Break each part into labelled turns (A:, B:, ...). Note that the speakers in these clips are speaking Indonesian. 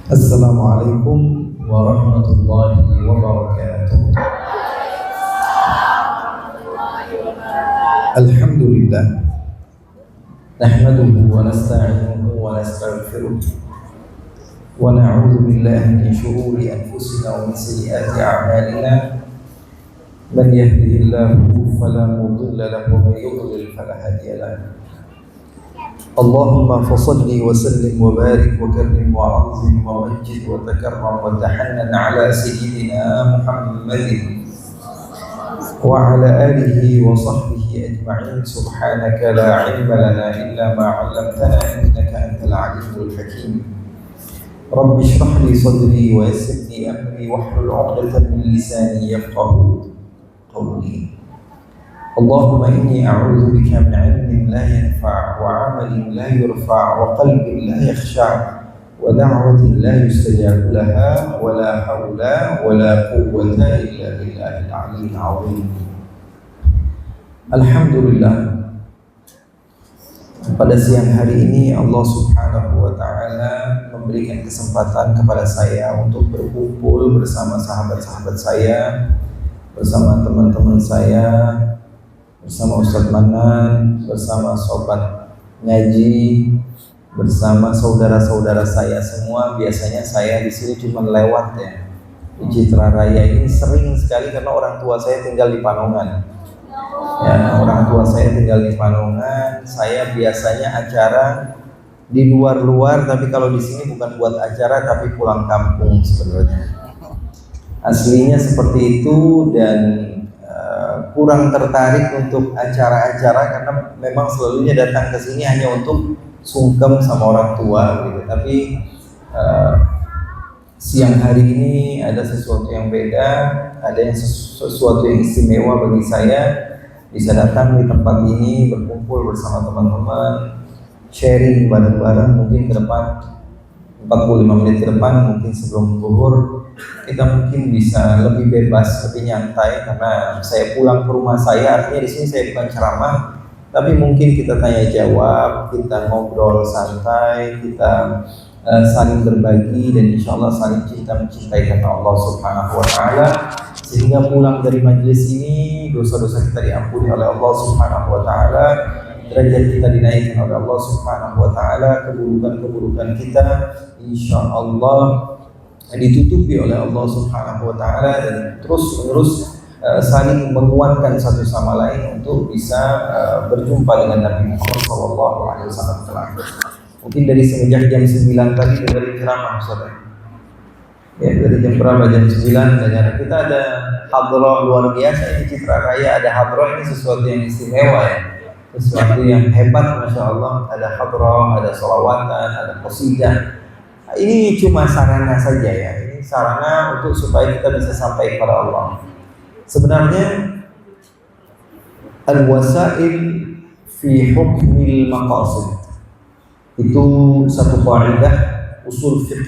A: Assalamualaikum warahmatullahi wabarakatuh. Alhamdulillah. Nahmaduhu wa nasta'inuhu wa nastaghfiruh. Wa na'udzu billahi min shururi anfusina wa min sayyiati a'malina. Man yahdihillahu fala mudilla lahu wa man yudlil fala hadiya lahu. Allahumma fasalli wa sallim wa barik wa karrim wa azim wa majid wa takarram wa tahannan ala sayyidina Muhammadin wa ala alihi wa sahbihi ajma'in. Subhanaka la ilma lana illa ma 'allamtana innaka antal alimul hakim. Rabbi shrah li sadri wa yassir li amri wahlul 'uqdatam min lisani yafqahu qawli. Allahumma inni a'udzu bika min 'ilmin la yanfa' wa 'amalin la yurfa' wa qalbin la yakhsha' wa da'watin la yustajab laha wa la hawla wa la quwwata illa billahil 'aliyyil 'azim. Alhamdulillah, pada siang hari ini Allah Subhanahu wa taala memberikan kesempatan kepada saya untuk berkumpul bersama sahabat-sahabat saya, bersama teman-teman saya, bersama Ustadz Manan, bersama sobat ngaji, bersama saudara-saudara saya semua. Biasanya saya di sini cuma lewat ya. Di Citra Raya ini sering sekali karena orang tua saya tinggal di Panongan. Ya, orang tua saya tinggal di Panongan. Saya biasanya acara di luar-luar, tapi kalau di sini bukan buat acara tapi pulang kampung sebenarnya. Aslinya seperti itu dan kurang tertarik untuk acara-acara karena memang selalunya datang ke sini hanya untuk sungkem sama orang tua gitu. Tapi siang hari ini ada sesuatu yang beda, ada yang sesuatu yang istimewa bagi saya, bisa datang di tempat ini berkumpul bersama teman-teman, sharing bareng-bareng. Mungkin ke depan 45 menit ke depan, mungkin sebelum zuhur, kita mungkin bisa lebih bebas, lebih nyantai karena saya pulang ke rumah saya. Artinya di sini saya bukan ceramah, tapi mungkin kita tanya jawab, kita ngobrol santai, kita saling berbagi dan insya Allah saling cinta mencintai karena Allah Subhanahu wa taala, sehingga pulang dari majelis ini dosa-dosa kita diampuni oleh Allah Subhanahu wa taala, derajat kita dinaikkan oleh Allah Subhanahu wa taala, keburukan-keburukan kita insya Allah ditutupi oleh Allah Subhanahu wa taala, dan terus-menerus saling menguatkan satu sama lain untuk bisa berjumpa dengan Nabi Muhammad sallallahu alaihi wasallam kelak. Mungkin dari semenjak jam 9 tadi dari ceramah Ustaz. Ya, dari jam berapa? Jam 9 dan kita ada hadrah luar biasa di Citra Raya. Ada hadrah, ini sesuatu yang istimewa ya. Sesuatu yang hebat, Masya Allah. Ada hadrah, ada sholawatan, ada qasidah. Ini cuma sarana saja ya. Ini sarana untuk supaya kita bisa sampai kepada Allah. Sebenarnya al-wasail fi hukmil maqasid itu satu qaidah usul fiqh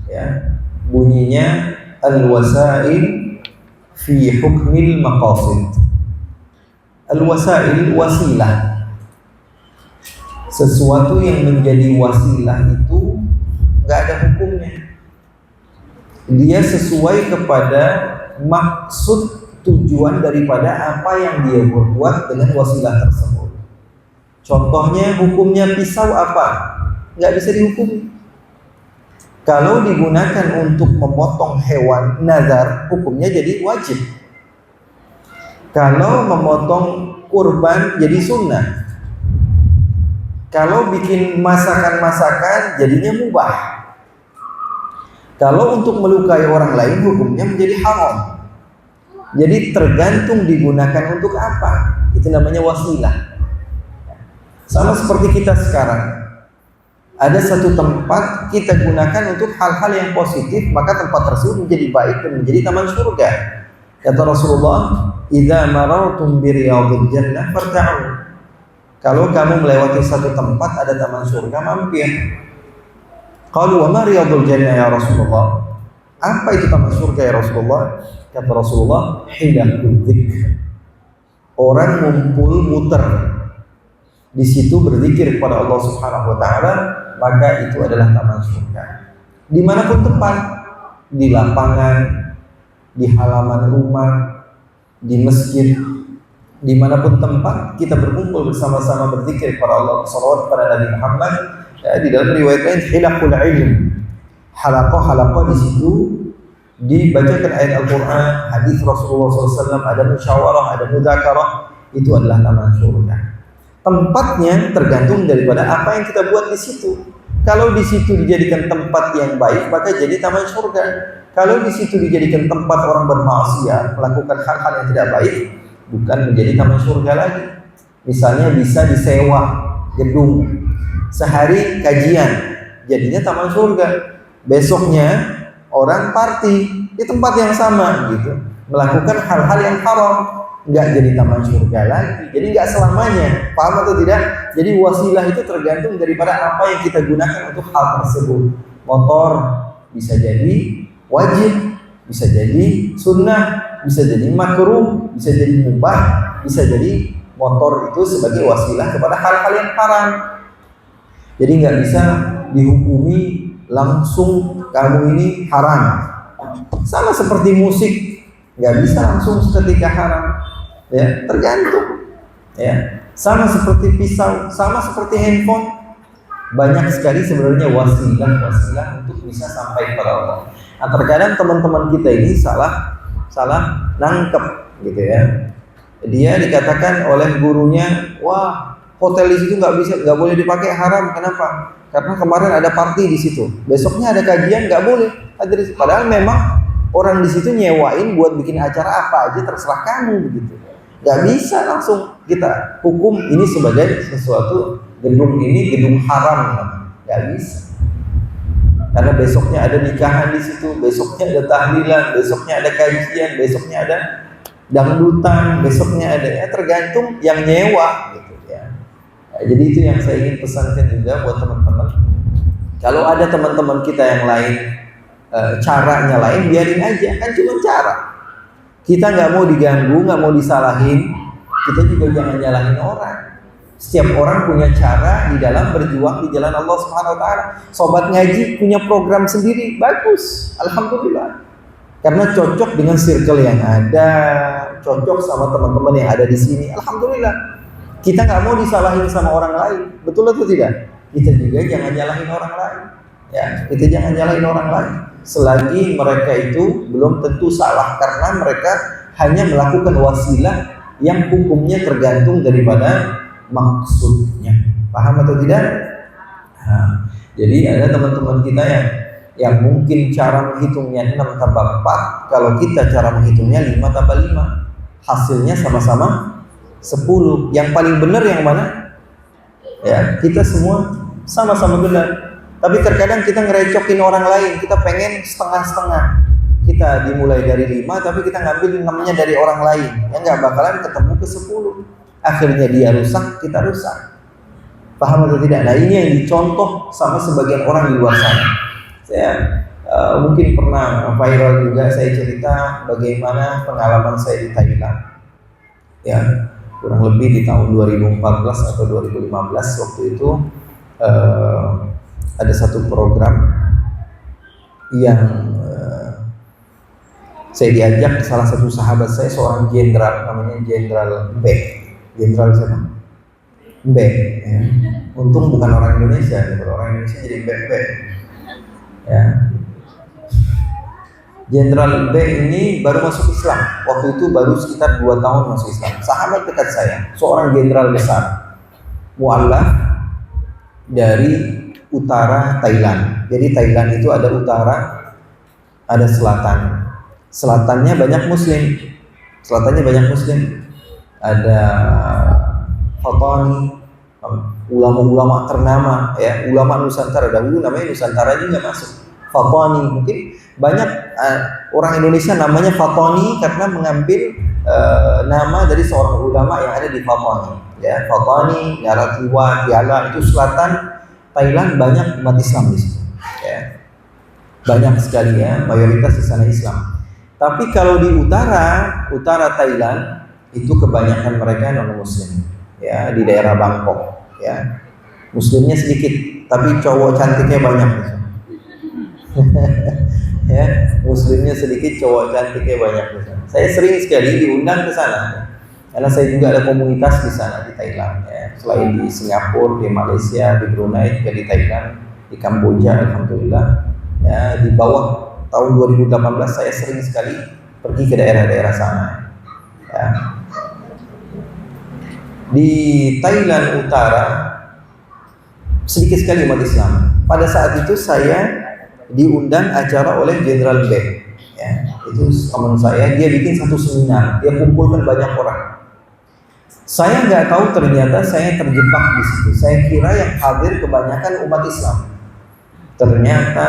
A: ya. Bunyinya al-wasail fi hukmil maqasid. Al-wasail wasilah. Sesuatu yang menjadi wasilah itu nggak ada hukumnya. Dia sesuai kepada maksud tujuan daripada apa yang dia berbuat dengan wasilah tersebut. Contohnya hukumnya pisau apa? Nggak bisa dihukum. Kalau digunakan untuk memotong hewan nazar, hukumnya jadi wajib. Kalau memotong kurban jadi sunnah. Kalau bikin masakan-masakan jadinya mubah. Kalau untuk melukai orang lain hukumnya menjadi haram. Jadi tergantung digunakan untuk apa. Itu namanya wasilah. Sama seperti kita sekarang. Ada satu tempat kita gunakan untuk hal-hal yang positif, maka tempat tersebut menjadi baik dan menjadi taman surga. Kata Rasulullah, "Idza marartum bi riyadil jannah farta'u." Kalau kamu melewati satu tempat ada taman surga, mampir. Qalu wa ma riyadul jannah ya Rasulullah? Apa itu taman surga ya Rasulullah? Kata Rasulullah, hilakul dzikr. Orang ngumpul muter di situ berzikir kepada Allah Subhanahu wa taala, maka itu adalah taman surga. dimanapun tempat, di lapangan, di halaman rumah, di masjid, dimanapun tempat kita berkumpul bersama-sama berzikir kepada Allah, salawat kepada Nabi Muhammad. Ya, di dalam riwayat lain hilaqul ilm, halaqah di situ dibacakan ayat Al-Quran, hadis Rasulullah SAW, ada musyawarah, ada mudzakarah, itu adalah taman surga. Tempatnya tergantung daripada apa yang kita buat di situ. Kalau di situ dijadikan tempat yang baik, maka jadi taman surga. Kalau di situ dijadikan tempat orang bermaksiat, melakukan hal-hal yang tidak baik, bukan menjadi taman surga lagi. Misalnya bisa disewa gedung sehari kajian, jadinya taman surga. Besoknya orang party di tempat yang sama gitu, melakukan hal-hal yang haram, nggak jadi taman surga lagi. Jadi nggak selamanya, paham atau tidak? Jadi wasilah itu tergantung daripada apa yang kita gunakan untuk hal tersebut. Motor bisa jadi wajib, bisa jadi sunnah, bisa jadi makruh, bisa jadi mubah, bisa jadi motor itu sebagai wasilah kepada hal-hal yang haram. Jadi nggak bisa dihukumi langsung kamu ini haram. Sama seperti musik, nggak bisa langsung seketika haram. Ya, tergantung. Ya, sama seperti pisau, sama seperti handphone. Banyak sekali sebenarnya wasilah untuk bisa sampai kepada Allah. Nah, terkadang teman-teman kita ini salah nangkep gitu ya. Dia dikatakan oleh gurunya, wah hotel di situ nggak boleh dipakai, haram. Kenapa? Karena kemarin ada party di situ, besoknya ada kajian, nggak boleh. Padahal memang orang di situ nyewain buat bikin acara apa aja, terserah kamu begitu. Nggak bisa langsung kita hukum ini sebagai sesuatu gedung ini gedung haram, nggak bisa. Karena besoknya ada nikahan di situ, besoknya ada tahlilan, besoknya ada kajian, besoknya ada dangdutan, besoknya ada, ya tergantung yang nyewa gitu ya. Nah, jadi itu yang saya ingin pesankan juga buat teman-teman. Kalau ada teman-teman kita yang lain caranya lain, biarin aja, kan cuma cara. Kita nggak mau diganggu, nggak mau disalahin, kita juga jangan nyalahin orang. Setiap orang punya cara di dalam berjuang di jalan Allah Subhanahu Wa Taala. Sobat ngaji punya program sendiri, bagus, alhamdulillah. Karena cocok dengan circle yang ada, cocok sama teman-teman yang ada di sini, alhamdulillah. Kita nggak mau disalahin sama orang lain, betul atau tidak? Kita juga jangan nyalahin orang lain. Ya, kita jangan nyalahin orang lain. Selagi mereka itu belum tentu salah, karena mereka hanya melakukan wasilah yang hukumnya tergantung daripada maksudnya. Paham atau tidak? Nah, jadi ada teman-teman kita yang mungkin cara menghitungnya 6 tambah 4, kalau kita cara menghitungnya 5 tambah 5, hasilnya sama-sama 10. Yang paling benar yang mana? Ya, kita semua sama-sama benar. Tapi terkadang kita ngerecokin orang lain, kita pengen setengah-setengah. Kita dimulai dari 5, tapi kita ngambil 6-nya dari orang lain, yang nggak bakalan ketemu ke 10. Akhirnya dia rusak, kita rusak. Paham atau tidak? Nah, ini yang dicontoh sama sebagian orang di luar sana. Saya mungkin pernah viral juga, saya cerita bagaimana pengalaman saya di Thailand. Ya, kurang lebih di tahun 2014 atau 2015 waktu itu ada satu program yang saya diajak salah satu sahabat saya, seorang jenderal, namanya Jenderal B. Jenderal siapa? B. Ya. Untung bukan orang Indonesia, kalau orang Indonesia jadi B. Ya. Jenderal B ini baru masuk Islam. Waktu itu baru sekitar 2 tahun masuk Islam. Sahabat dekat saya, seorang jenderal besar, mu'allaf dari utara Thailand. Jadi Thailand itu ada utara, ada selatan. Selatannya banyak Muslim. Ada Fatani, ulama-ulama ternama, ya, ulama Nusantara. Dahulu namanya Nusantara ini nggak masuk. Fatani, mungkin banyak orang Indonesia namanya Fatani karena mengambil nama dari seorang ulama yang ada di Fatani. Ya, Fatani, Naratiwa, Yala, itu selatan Thailand, banyak umat Islam di situ. Ya. Banyak sekali ya, mayoritas di sana Islam. Tapi kalau di utara Thailand itu kebanyakan mereka non Muslim. Ya, di daerah Bangkok. Ya, Muslimnya sedikit, tapi cowok cantiknya banyak. Ya, muslimnya sedikit, cowok cantiknya banyak. Saya sering sekali diundang ke sana karena saya juga ada komunitas di sana, di Thailand ya. Selain di Singapura, di Malaysia, di Brunei, juga di Thailand, di Kamboja, alhamdulillah ya. Di bawah tahun 2018 saya sering sekali pergi ke daerah-daerah sana ya. Di Thailand Utara sedikit sekali umat Islam. Pada saat itu saya diundang acara oleh General Beck ya. Itu teman saya, dia bikin satu seminar, dia kumpulkan banyak orang. Saya nggak tahu ternyata saya terjebak di situ. Saya kira yang hadir kebanyakan umat Islam. Ternyata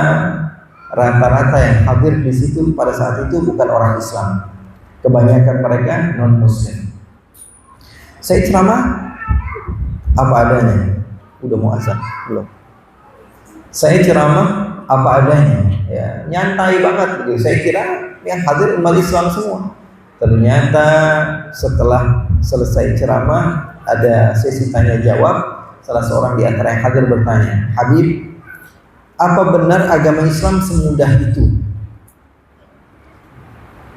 A: rata-rata yang hadir di situ pada saat itu bukan orang Islam. Kebanyakan mereka non Muslim. Saya ceramah apa adanya. Udah mau azan belum? Saya ceramah apa adanya, ya, nyantai banget gitu. Saya kira yang hadir umat Islam semua. Ternyata setelah selesai ceramah ada sesi tanya jawab. Salah seorang di antara yang hadir bertanya, Habib, apa benar agama Islam semudah itu?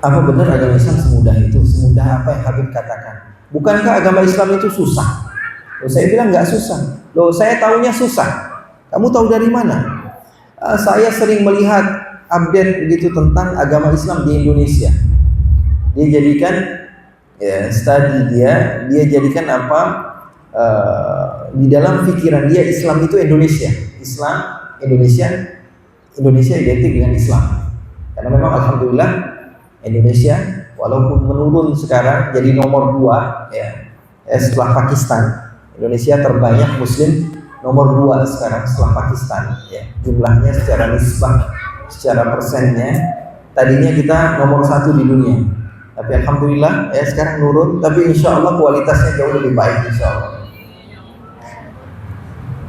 A: Apa benar agama Islam semudah itu? Semudah apa yang Habib katakan? Bukankah agama Islam itu susah? Loh, saya bilang nggak susah. Loh, saya tahunya susah. Kamu tahu dari mana? Saya sering melihat update begitu tentang agama Islam di Indonesia. Dia jadikan ya, studi dia jadikan apa di dalam pikiran dia Islam itu Indonesia. Islam Indonesia identik dengan Islam. Karena memang alhamdulillah Indonesia walaupun menurun sekarang jadi nomor 2 ya, setelah Pakistan. Indonesia terbanyak muslim nomor 2 sekarang setelah Pakistan ya. Jumlahnya secara nisbah, secara persennya tadinya kita nomor 1 di dunia. Tapi alhamdulillah ya sekarang nurun, tapi insya Allah kualitasnya jauh lebih baik insya Allah.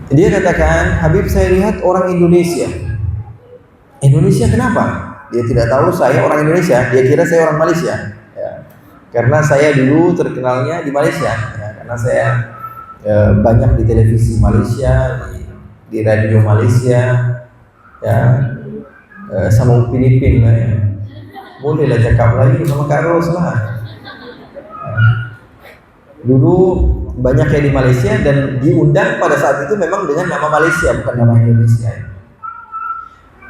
A: Dia katakan, Habib, saya lihat orang Indonesia kenapa? Dia tidak tahu saya orang Indonesia, dia kira saya orang Malaysia ya. Karena saya dulu terkenalnya di Malaysia ya, karena saya banyak di televisi Malaysia, di radio Malaysia ya, sama Upin Ipin lah ya. Bolehlah cakap lagi sama Kak Ros lah. Dulu banyak yang di Malaysia dan diundang pada saat itu memang dengan nama Malaysia, bukan nama Indonesia.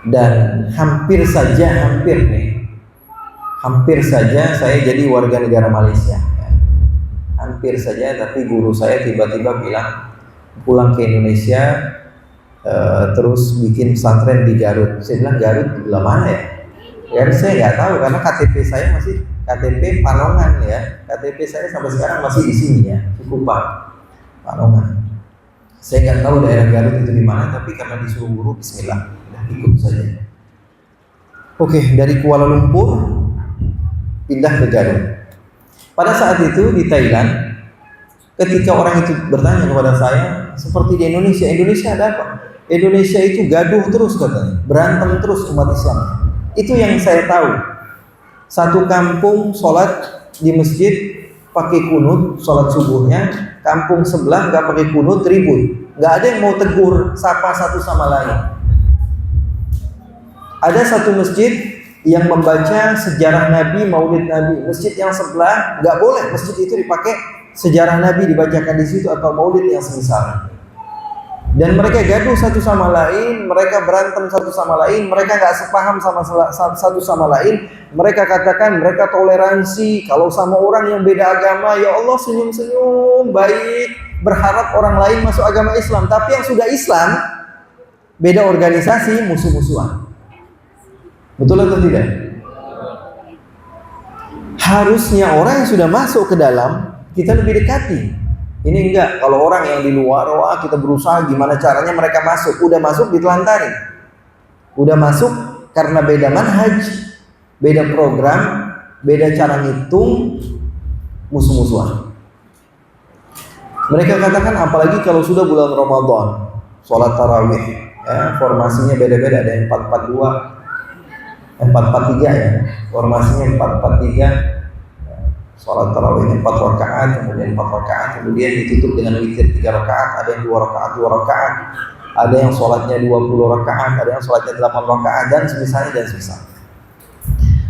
A: Dan hampir saja saya jadi warga negara Malaysia. Hampir saja, tapi guru saya tiba-tiba bilang pulang ke Indonesia terus bikin pesantren di Garut. Saya bilang Garut di belah mana ya? Garut saya nggak tahu karena KTP saya masih KTP Panongan ya. KTP saya sampai sekarang masih di sini ya, di Kupang, Panongan. Saya nggak tahu daerah Garut itu di mana, tapi karena disuruh guru, Bismillah, udah ikut saja. Oke, dari Kuala Lumpur pindah ke Garut. Pada saat itu di Thailand, ketika orang itu bertanya kepada saya, seperti di Indonesia ada apa? Indonesia itu gaduh terus katanya, berantem terus umat Islam. Itu yang saya tahu. Satu kampung sholat di masjid pakai kunut, sholat subuhnya, kampung sebelah nggak pakai kunut, ribut. Nggak ada yang mau tegur, sapa satu sama lain. Ada satu masjid yang membaca sejarah Nabi, Maulid Nabi. Masjid yang sebelah nggak boleh masjid itu dipakai sejarah Nabi dibacakan di situ atau Maulid yang semisal. Dan mereka gaduh satu sama lain, mereka berantem satu sama lain, mereka nggak sepaham sama satu sama lain. Mereka katakan mereka toleransi, kalau sama orang yang beda agama, ya Allah senyum-senyum, baik, berharap orang lain masuk agama Islam. Tapi yang sudah Islam, beda organisasi, musuh-musuhan. Betul atau tidak? Harusnya orang yang sudah masuk ke dalam, kita lebih dekati. Ini enggak, kalau orang yang di luar, wah kita berusaha gimana caranya mereka masuk. Udah masuk ditelantarin. Udah masuk karena beda manhaj, beda program, beda cara ngitung, musuh-musuhan. Mereka katakan apalagi kalau sudah bulan Ramadan, sholat tarawih, ya, formasinya beda-beda, ada yang 442, 443 ya, formasinya 443. Sholat tarawihnya 4 rakaat, kemudian 4 rakaat, kemudian ditutup dengan witir 3 rakaat, ada yang 2 rakaat, 2 rakaat, ada yang sholatnya 20 rakaat, ada yang sholatnya 8 rakaat, dan semisalnya dan semisal.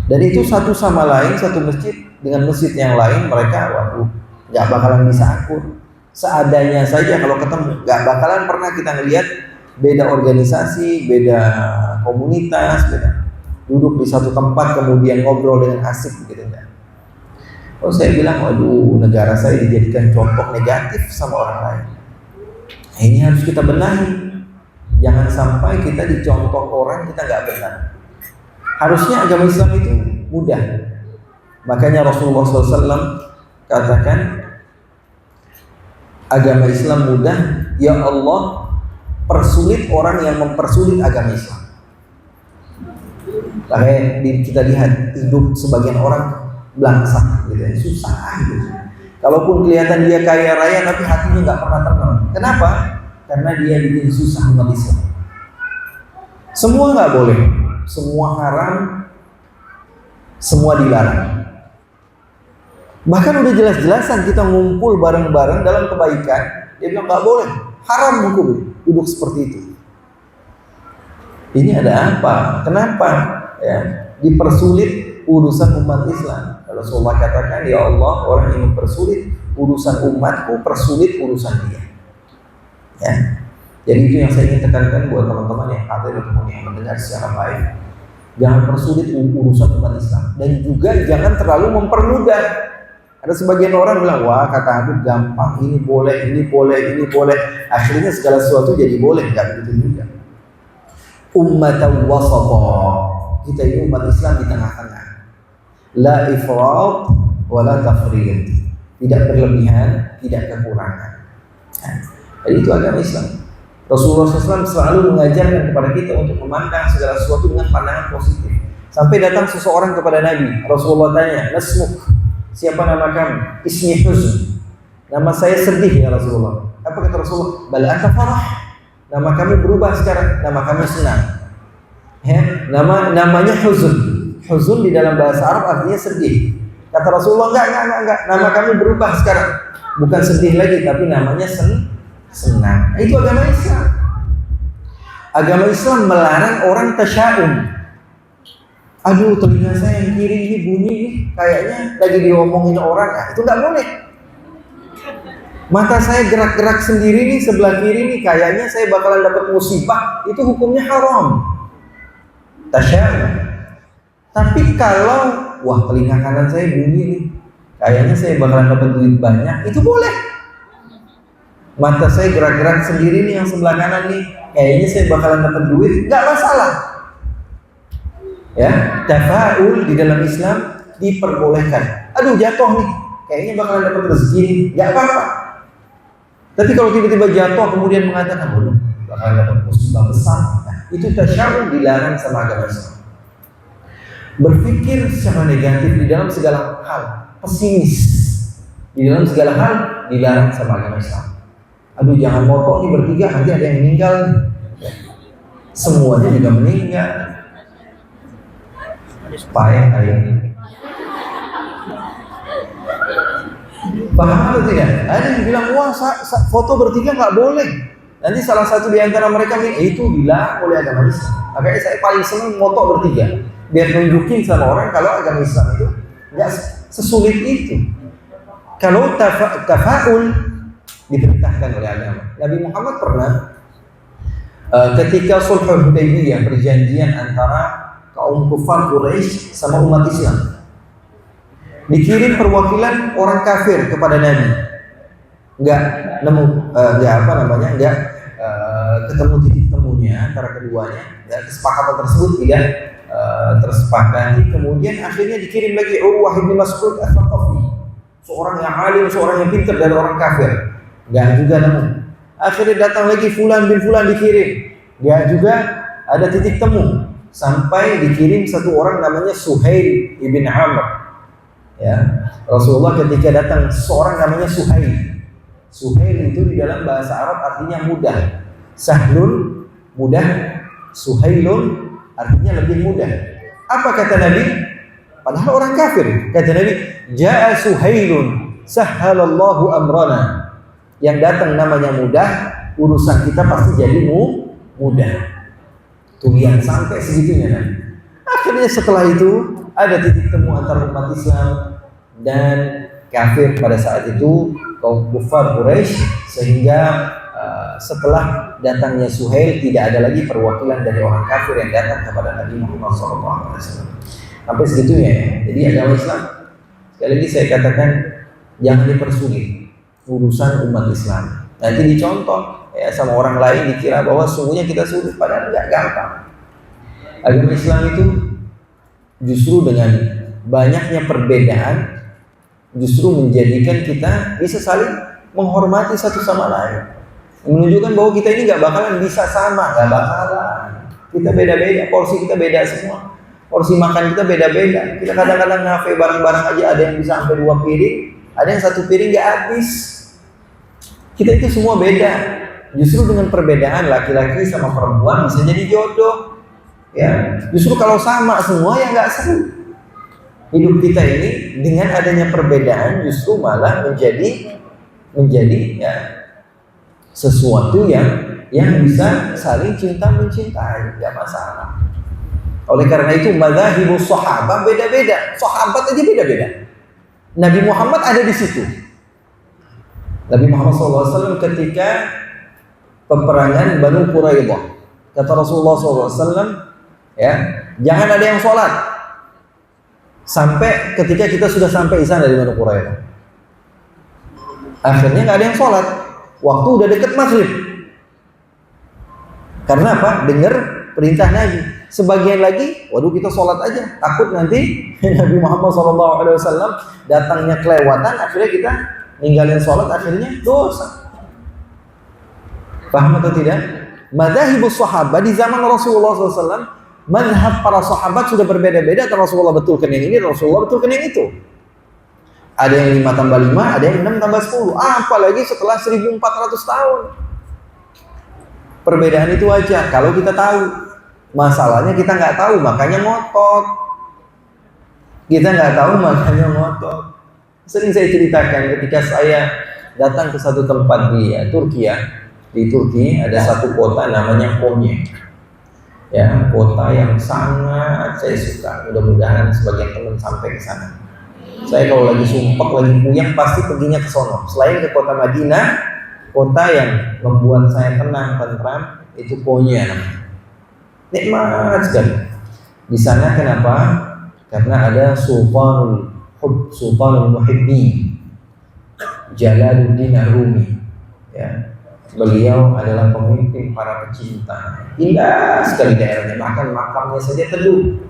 A: Dan itu satu sama lain, satu masjid dengan masjid yang lain, mereka waduh nggak bakalan bisa akur. Seadanya saja kalau ketemu, nggak bakalan pernah kita ngelihat beda organisasi, beda komunitas, beda duduk di satu tempat kemudian ngobrol dengan asik gitu kan. Oh, saya bilang, waduh, negara saya dijadikan contoh negatif sama orang lain. Nah, ini harus kita benahi. Jangan sampai kita dicontoh orang kita nggak benar. Harusnya agama Islam itu mudah. Makanya Rasulullah SAW katakan, agama Islam mudah, ya Allah persulit orang yang mempersulit agama Islam. Makanya kita lihat hidup sebagian orang belangsak gitu ya, susah gitu. Kalaupun kelihatan dia kaya raya tapi hatinya nggak pernah tenang. Kenapa? Karena dia bikin susah umat Islam. Semua nggak boleh, semua haram, semua dilarang. Bahkan udah jelas-jelasan kita ngumpul bareng-bareng dalam kebaikan, dia bilang nggak boleh, haram hukum duduk seperti itu. Ini ada apa? Kenapa? Ya, dipersulit urusan umat Islam. Rasulullah katakan, ya Allah, orang yang mempersulit urusan umatku, persulit urusan dia. Ya. Jadi itu yang saya ingin tekankan buat teman-teman yang hadir ataupun yang mendengar secara baik. Jangan persulit urusan umat Islam, dan juga jangan terlalu mempermudah. Ada sebagian orang bilang, wah kata Habib gampang, ini boleh, ini boleh, ini boleh. Akhirnya segala sesuatu jadi boleh, nggak begitu juga. Ummatan wasata, kita ini umat Islam di tengah-tengah. La ifrat wa la tafrid, tidak berlebihan, tidak kekurangan. Nah, jadi itu agama Islam. Rasulullah SAW selalu mengajarkan kepada kita untuk memandang segala sesuatu dengan pandangan positif. Sampai datang seseorang kepada Nabi, Rasulullah tanya, nasmuk, siapa nama kamu? Ismi huzn, nama saya sedih ya Rasulullah. Apa kata Rasulullah? Bal anta farah, nama kami berubah sekarang, nama kami senang. Ya, namanya huzn. Huzun di dalam bahasa Arab artinya sedih. Kata Rasulullah, enggak, nama kami berubah sekarang. Bukan sedih lagi, tapi namanya senang. Itu agama Islam. Agama Islam melarang orang tasya'um. Aduh, telinga saya yang kiri ini bunyi nih, kayaknya lagi diomongin orang. Nah, itu enggak boleh. Mata saya gerak-gerak sendiri nih, sebelah kiri nih, kayaknya saya bakalan dapat musibah. Itu hukumnya haram. Tasya'um. Tapi kalau, wah telinga kanan saya bunyi nih, kayaknya saya bakalan dapat duit banyak, itu boleh. Mata saya gerak-gerak sendiri nih yang sebelah kanan nih, kayaknya saya bakalan dapat duit, nggak masalah. Ya, tafa'ul di dalam Islam diperbolehkan. Aduh jatuh nih, kayaknya bakalan dapat rezeki nih, nggak apa-apa. Tapi kalau tiba-tiba jatuh kemudian mengatakan, waduh, bakalan dapat musibah besar, nah, itu tasya'um dilarang sama agama Islam. Berpikir secara negatif di dalam segala hal, pesimis di dalam segala hal dilarang sama agama Islam. Aduh jangan moto nih bertiga, nanti ada yang meninggal. Semuanya juga meninggal. Payah kalian ini. Paham atau tidak? Ada yang bilang, wah foto bertiga nggak boleh. Nanti salah satu di antara mereka itu dilarang oleh agama Islam. Makanya saya paling senang moto bertiga. Biar nunjukin sama orang kalau agama Islam itu nggak sesulit itu. Kalau tafa'ul diperintahkan oleh agama. Nabi Muhammad pernah ketika Sulhul Hudaybiyah, perjanjian antara kaum kufar Quraisy sama umat Islam, dikirim perwakilan orang kafir kepada Nabi. Nggak ketemu titik temunya antara keduanya. Dan kesepakatan tersebut tidak tersepakati. Kemudian akhirnya dikirim lagi Urwah bin Mas'ud Al-Thaqafi, seorang yang alim, seorang yang pintar dari orang kafir. Gak juga nemu. Akhirnya datang lagi Fulan bin Fulan dikirim. Gak juga ada titik temu. Sampai dikirim satu orang namanya Suhail ibn Amr. Ya, Rasulullah ketika datang seorang namanya Suhail. Suhail itu di dalam bahasa Arab artinya mudah. Sahlun mudah, Suhailun artinya lebih mudah. Apa kata Nabi? Padahal orang kafir. Kata Nabi, Ja'a Suhailun sahhalallahu amrana. Yang datang namanya mudah, urusan kita pasti jadi mudah. Tuh yang sampai segitunya kan. Akhirnya setelah itu ada titik temu antara umat Islam dan kafir pada saat itu, kaum kufar Quraisy, sehingga setelah datangnya Suhail tidak ada lagi perwakilan dari orang kafir yang datang kepada Nabi Muhammad SAW. Sampai segitunya ya. Jadi agama Islam, sekali lagi saya katakan, jangan dipersulit urusan umat Islam. Nanti dicontoh ya sama orang lain, dikira bahwa sungguhnya kita sulit, padahal nggak gampang. Agama Islam itu justru dengan banyaknya perbedaan justru menjadikan kita bisa saling menghormati satu sama lain, menunjukkan bahwa kita ini nggak bakalan bisa sama, nggak bakalan. Kita beda-beda, porsi kita beda semua, porsi makan kita beda-beda. Kita kadang-kadang ngafe bareng-bareng aja, ada yang bisa sampai 2 piring, ada yang 1 piring nggak habis. Kita itu semua beda. Justru dengan perbedaan laki-laki sama perempuan bisa jadi jodoh. Ya, justru kalau sama semua ya nggak seru. Hidup kita ini dengan adanya perbedaan justru malah menjadi ya sesuatu yang bisa saling cinta mencintai, nggak masalah. Oleh karena itu madzhabus sahabat beda-beda, sahabat aja beda-beda. Nabi Muhammad ada di situ. Nabi Muhammad SAW ketika peperangan Banu Quraidah, kata Rasulullah SAW, ya, jangan ada yang sholat sampai ketika kita sudah sampai di sana di Banu Quraidah. Akhirnya nggak ada yang sholat, waktu udah deket maghrib. Karena apa? Dengar perintah Nabi. Sebagian lagi, waduh kita sholat aja, takut nanti Nabi Muhammad SAW datangnya kelewatan, akhirnya kita ninggalin sholat, akhirnya dosa. Paham atau tidak? Madzhabus sahabat di zaman Rasulullah SAW, mazhab para sahabat sudah berbeda-beda. Rasulullah betulkan yang ini, Rasulullah betulkan yang itu. Ada yang 5 tambah 5, ada yang 6 tambah 10. Apalagi setelah 1400 tahun. Perbedaan itu wajar kalau kita tahu. Masalahnya kita nggak tahu, makanya ngotot. Kita nggak tahu, makanya ngotot. Sering saya ceritakan ketika saya datang ke satu tempat di Turki ya. Di Turki ada satu kota namanya Konya. Ya, kota yang sangat saya suka. Mudah-mudahan sebagian teman sampai ke sana. Saya kalau lagi sumpek, lagi puyeng pasti perginya ke sono. Selain ke kota Madinah, kota yang membuat saya tenang, tentram itu Konya namanya. Nikmat sekali. Di sana kenapa? Karena ada Sultanul Muhibbin, Jalaluddin Ar-Rumi. Ya. Beliau adalah pemimpin para pecinta. Indah sekali daerahnya, bahkan makamnya saja teduh.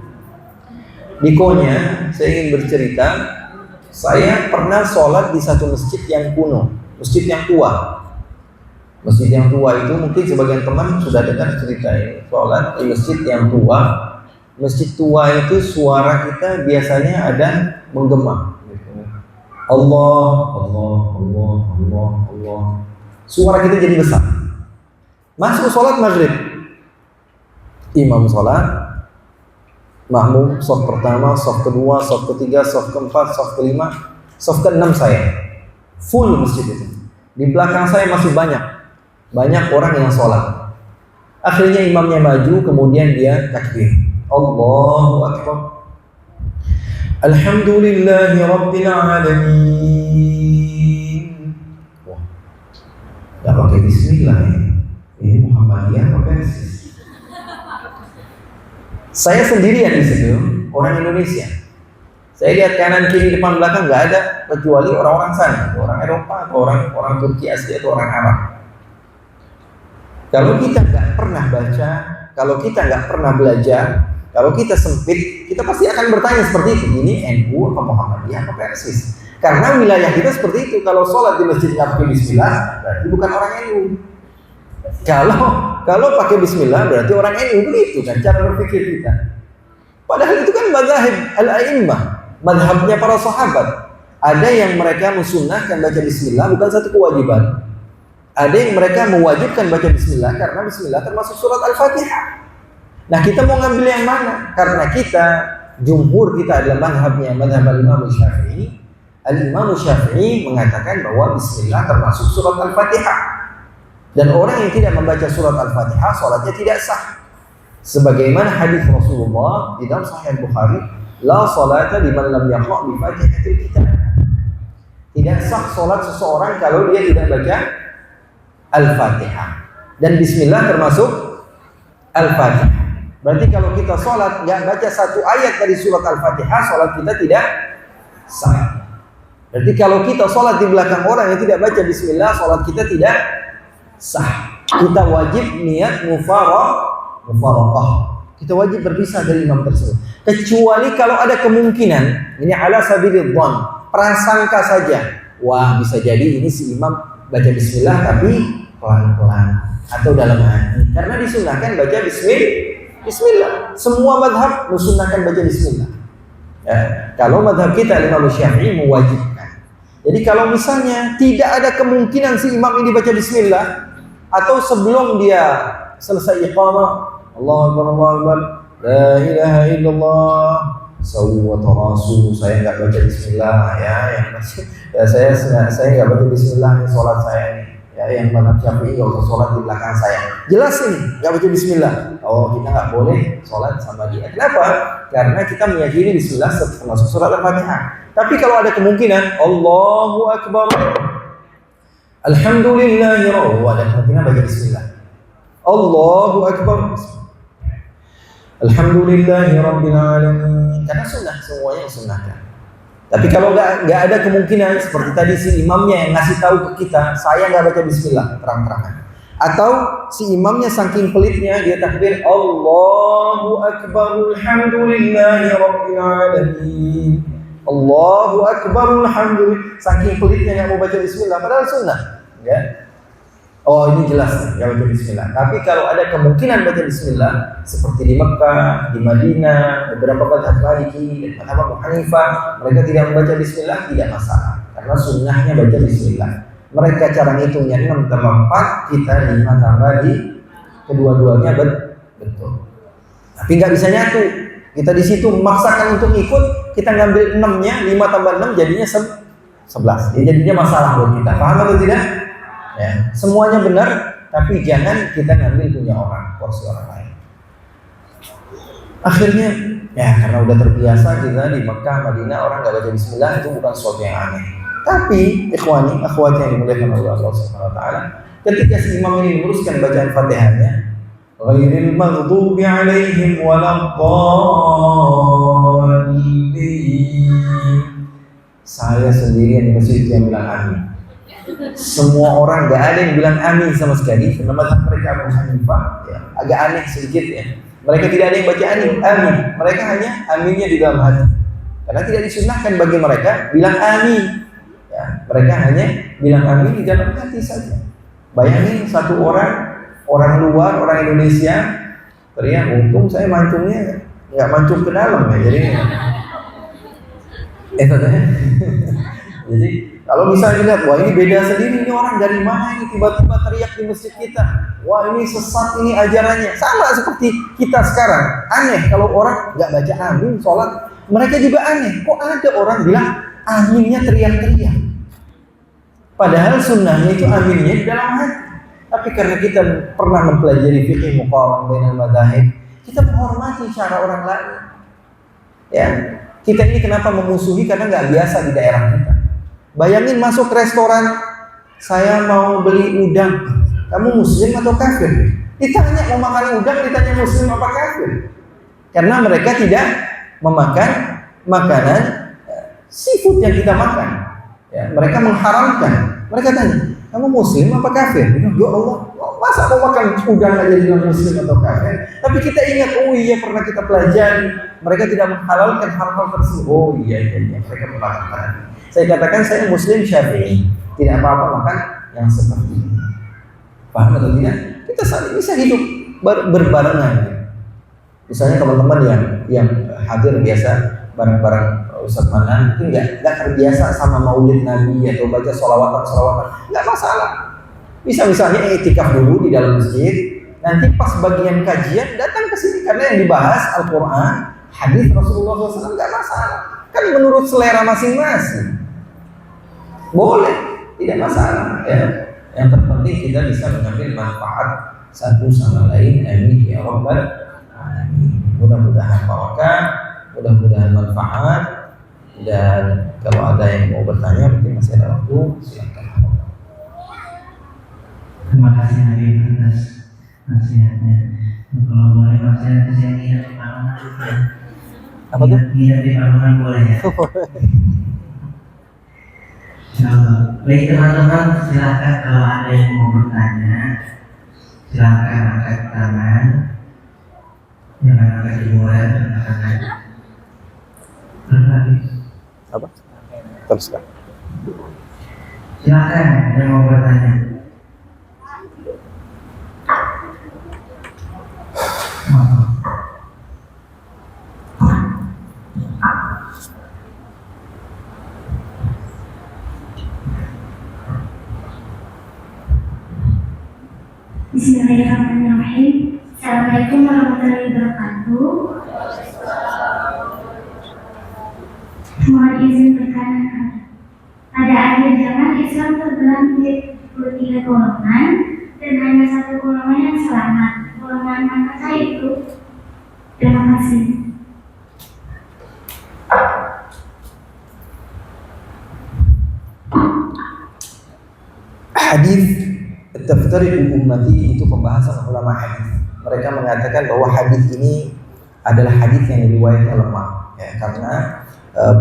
A: Di Konya, saya ingin bercerita, saya pernah sholat di satu masjid yang kuno, masjid yang tua. Masjid yang tua itu mungkin sebagian teman sudah dengar cerita ini. Sholat di masjid yang tua. Masjid tua itu suara kita biasanya ada menggema. Allah, Allah, Allah, Allah, Allah. Suara kita jadi besar. Masuk sholat maghrib, imam sholat, makmum saf pertama, saf kedua, saf ketiga, saf keempat, saf kelima, saf keenam saya. Full masjid itu. Di belakang saya masih banyak orang yang sholat. Akhirnya imamnya maju, kemudian dia takbir. Allahu Akbar. Alhamdulillahi Rabbil Alamin. Wah, gak pakai bismillah ya. Ini Muhammadiyah apa Persis? Saya sendirian di situ, orang Indonesia. Saya lihat kanan kiri depan belakang nggak ada kecuali orang-orang sana, orang Eropa atau orang Turki asli atau orang Arab. Kalau kita nggak pernah baca, kalau kita nggak pernah belajar, kalau kita sempit, kita pasti akan bertanya seperti itu. Ini NU apa Muhammadiyah apa Persis? Karena wilayah kita seperti itu. Kalau sholat di masjid nggak pakai Bismillah, berarti bukan orang NU. Kalau pakai Bismillah, berarti orang NU. Begitu kan cara berpikir kita. Padahal itu kan madzhab al-a'immah, madzhabnya para sahabat. Ada yang mereka mensunnahkan baca Bismillah bukan satu kewajiban. Ada yang mereka mewajibkan baca Bismillah karena Bismillah termasuk surat Al-Fatihah. Nah, kita mau ngambil yang mana? Karena kita, jumhur kita adalah mazhabnya mazhab Al-Imam Syafi'i. Al-Imam Syafi'i mengatakan bahwa Bismillah termasuk surat Al-Fatihah. Dan orang yang tidak membaca surat Al-Fatihah, salatnya tidak sah. Sebagaimana hadis Rasulullah di dalam Sahih Bukhari, la salata liman lam yaqra' bi Fatihatil kitab. Tidak sah salat seseorang kalau dia tidak baca Al-Fatihah. Dan bismillah termasuk Al-Fatihah. Berarti kalau kita salat enggak baca satu ayat dari surat Al-Fatihah, salat kita tidak sah. Berarti kalau kita salat di belakang orang yang tidak baca bismillah, salat kita tidak sah. Kita wajib niat mufaraqah. Kita wajib berpisah dari imam tersebut. Kecuali kalau ada kemungkinan, ini ala sabilidh dhon, prasangka saja. Wah, bisa jadi ini si imam baca bismillah tapi pelan-pelan atau dalam hati. Karena disunahkan baca bismillah. Semua madhab mensunahkan baca bismillah. Ya, kalau madhab kita Imam Syafi'i mewajibkan. Jadi kalau misalnya tidak ada kemungkinan si imam ini baca bismillah, atau sebelum dia selesai iqamah, Allahu Akbar, Allahu Akbar, la ilaha illallah, sawu wa tarasu, saya enggak baca bismillah ya, saya enggak baca bismillah di salat saya ini. Ya, yang madhab Syafi'i enggak usah salat di belakang saya. Jelas ini, enggak baca bismillah. Oh, kita enggak boleh salat sama dia. Kenapa? Karena kita meyakini bismillah termasuk surat Al-Fatihah. Tapi kalau ada kemungkinan Allahu Akbar, alhamdulillahi ada kemungkinan baca bismillah. Allahu Akbar, alhamdulillahi rabbil alamin. Karena sunnah, semuanya sunnahkan. Tapi kalau nggak ada kemungkinan seperti tadi si imamnya yang ngasih tahu ke kita, saya nggak baca bismillah terang-terangan. Atau si imamnya saking pelitnya dia takbir Allahu Akbar, alhamdulillahi rabbil alamin. Allahu Akbar, alhamdulillah. Saking pelitnya yang mau baca bismillah, padahal sunnah. Ya. Oh, ini jelas ya baca bismillah. Tapi kalau ada kemungkinan baca bismillah seperti di Mekah, di Madinah, beberapa madhab Maliki dan madhab Abu Hanifah, mereka tidak membaca bismillah, tidak masalah. Karena sunnahnya baca bismillah. Mereka cara ngitungnya 6 tambah 4, kita 5 tambah di kedua-duanya betul. Tapi nggak bisa nyatu. Kita di situ memaksakan untuk ikut, kita ngambil 6-nya, 5 tambah 6 jadinya 11. Jadi jadinya masalah buat kita. Paham atau tidak? Ya, semuanya benar, tapi jangan kita ngambil punya orang, porsi orang lain. Akhirnya, ya karena udah terbiasa kita di Mekah, Madinah orang nggak baca bismillah, itu bukan sesuatu yang aneh. Tapi, ikhwani, akhwati yang dimuliakan oleh Allah Subhanahu Wa Taala, ketika si imam ini meneruskan bacaan Fatihahnya, ghairil maghdubi alaihim waladdallin, saya sendirian di masjid yang bilang amin. Semua orang gak ada yang bilang amin sama sekali. Karena mazhab mereka Abu Hanifah ya, agak aneh sedikit ya. Mereka tidak ada yang baca amin. Mereka hanya aminnya di dalam hati. Karena tidak disunnahkan bagi mereka bilang amin. Ya, mereka hanya bilang amin di dalam hati saja. Bayangin satu orang luar, orang Indonesia teriak, untung saya mancungnya nggak mancung ke dalam ya. Jadi kalau misalnya lihat, wah ini beda sendiri, ini orang dari mana ini tiba-tiba teriak di masjid kita, wah ini sesat, ini ajarannya sama seperti kita sekarang. Aneh kalau orang nggak baca amin sholat, mereka juga aneh. Kok ada orang bilang aminnya teriak-teriak, padahal sunnahnya itu aminnya di dalam hati. Tapi karena kita pernah mempelajari fikih muqaran bainal madzahib, kita menghormati cara orang lain. Ya, kita ini kenapa memusuhi? Karena nggak biasa di daerah kita. Bayangin masuk restoran, saya mau beli udang, kamu muslim atau kafir? Ditanya mau makan udang, ditanya muslim apa kafir? Karena mereka tidak memakan makanan seafood yang kita makan. Ya, mereka mengharamkan. Mereka tanya, kamu muslim apa kafir? Ya Allah, masa mau makan udang aja bilang muslim atau kafir? Tapi kita ingat, oh iya pernah kita pelajari, mereka tidak menghalalkan hal-hal tersebut. Oh iya, mereka menghalalkan. Saya katakan saya muslim Syafi'i, tidak apa-apa makan yang seperti ini. Paham atau tidak? Kita saling bisa hidup berbarengan. Misalnya teman-teman yang hadir biasa bareng-bareng Ustaz Manan, mungkin nggak terbiasa sama maulid Nabi atau baca sholawatan, nggak masalah. Bisa misalnya iktikaf dulu di dalam masjid, nanti pas bagian kajian datang ke sini karena yang dibahas Al-Quran, hadis Rasulullah SAW, nggak masalah. Kan menurut selera masing-masing. Boleh, tidak masalah ya. Yang terpenting kita bisa mengambil manfaat satu sama lain. Amin ya rabbal alamin. Mudah-mudahan barokah, mudah-mudahan manfaat. Dan kalau ada yang mau bertanya mungkin masih ada waktu, silakan.
B: Terima kasih Habib atas nasihatnya. Kalau boleh nasihat saya lihat di Parlemen ya.
A: Apa tuh?
B: Lihat di Parlemen boleh ya. Baik teman-teman, silakan kalau ada yang mau bertanya, silakan angkat tangan. Jangan angkat jemuran, angkat tangan.
A: Apa? Teruskan.
B: Silakan yang mau bertanya.
C: Bismillahirrahmanirrahim. Assalamualaikum warahmatullahi wabarakatuh. Mohon izin bertanya. Pada akhir zaman Islam terbelah menjadi 23 golongan dan hanya satu golongan yang selamat. Golongan manakah itu? Terima kasih.
A: Hadis taftariqu ummati itu pembahasan ulama hadis. Mereka mengatakan bahwa hadis ini adalah hadis yang riwayatnya lemah, ya, karena